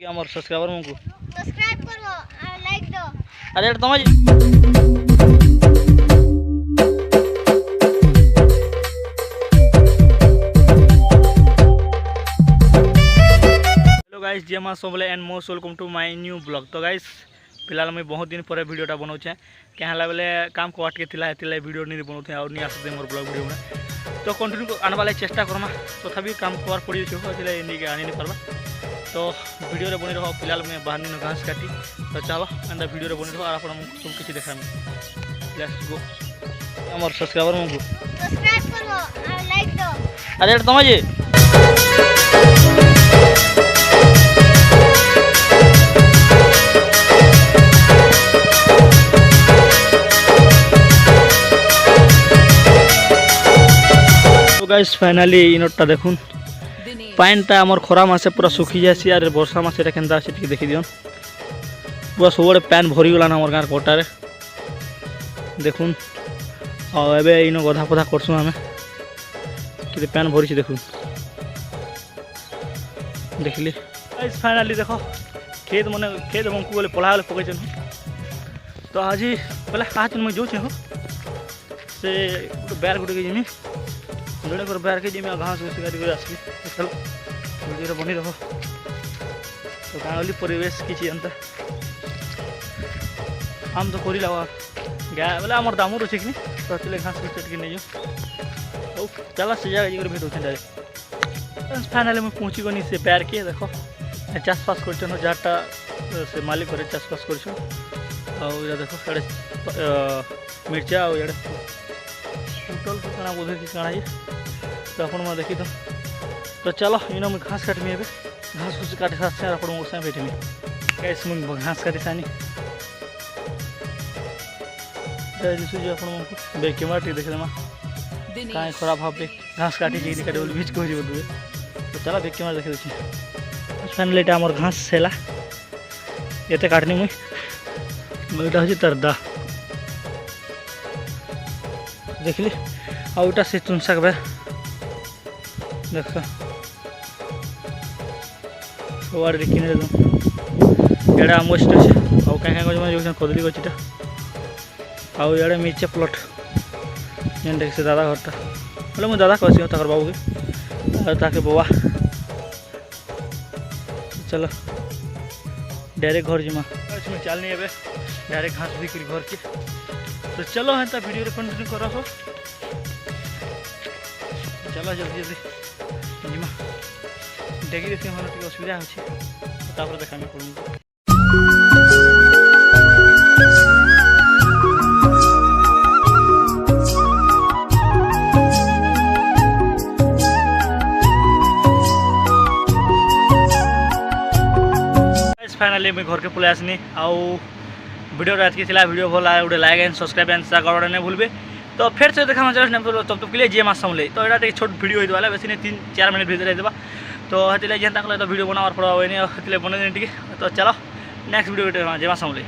আমার subscriber মঙ্কু subscribe করো আর like দাও। আরে এটা তোমার हेलो गाइस जय मां सबले and most welcome to my new blog. तो गाइस फिलहाल मुझे बहुत दिन पर वीडियोटा बनाऊे क्या बेले काम को अटके थी वीडियो नहीं बनाऊे और नहीं आसते मोर ब्लॉग वीडियो में तो कंटिन्यू आनवा चेष्टा करमा तथापि काम कबार पड़ी नहीं आनी नहीं पार्बा तो वीडियो बनी रहो। फिलहाल मैं बाहर नहीं घास काटी तो चलो एंड वीडियो बनी रहो और आप सब किसी देखा लेट्स गो। हमारे सब्सक्राइबर मु सब्सक्राइब करो और लाइक दो। अरे तुम जी तो गाइस फाइनली इनटा देखुन पानीटा आमर खरा मासे पूरा सुखी जासी और वर्षा मासे केन्ता अच्छे टी देखी दियन पूरा सब पैन भरी गलान आम गाँव कोटारे देखुन और एबे इन गधा पधा करसुँ आम कि पैन भरी देखुन देखली फाइनाली देख खेत मन खेत मको बोले पढ़ा गले पकईन तो आज पहले आज मुझे जो से बैर गुटे जिमी जोड़े कर बैर के जिमी घास घुस गाड़ी आसली चलो वीडियो बनी रहो। तो गाँवली परिवेश किसी अंत आम तो कर गाय बोले आम दामर अच्छे कि तो घास घुस चटकी नहीं जाओ चला से जगह भेट होते डायरेक्ट फाइनाली मुझे पहुँची गनी से बैर के देख चाषबास कर जहाँटा से मालिक करे चाषबास कर देख साढ़े मिर्चा और ये पुटल को कणा बोधे कि कणा ये तो आप देखी तो चलो इन मुझे घास काटमी एवं घास घुस काटी साथ आप भेटमी कैसे मुझे घास काटी सानी आप कैमरा देखी देमा कहीं खराब भाव घास काटी काटे बोली बीच कह बोलते तो चलो बेग कैमरा देखी दूसरी फाइनली आम घास सेला ये काटनी मुझे हूँ तार दा देखली आउटा से तुनसा के देख सब किने एड़ा आम गछटा अच्छे आउ क्या क्या गज कदली गछटा आउ इे मिर्चा प्लट जेन देख से दादा घरटा बोले मुझे दादा कहसी तक बाबू के ताके बाबा चलो डायरेक्ट घर जिमा चल नहीं ए डायरेक्ट घास भी करी घर के तो चलो हेंता वीडियो कंटिन्यू करा हो चलो जल्दी जल्दी जिमा देखी देखी हमारे टी असुविधा हो देखा पड़ूँ। फाइनली मैं घर के पलि आसनी आउ वीडियो आज की वीडियो भल गोटे like and subscribe and share करवाटा नहीं भूलबे। तो फिर से देखा चल तब तक के लिए जे मास समले तो यहाँ छोट वीडियो होता है बेसी नहीं 3-4 मिनट भीतर देवा तो हेल्ला जेनता तो वीडियो बनावर पड़ा हुए नहीं बन टी तो चलो नेक्स्ट वीडियो जे मास समले।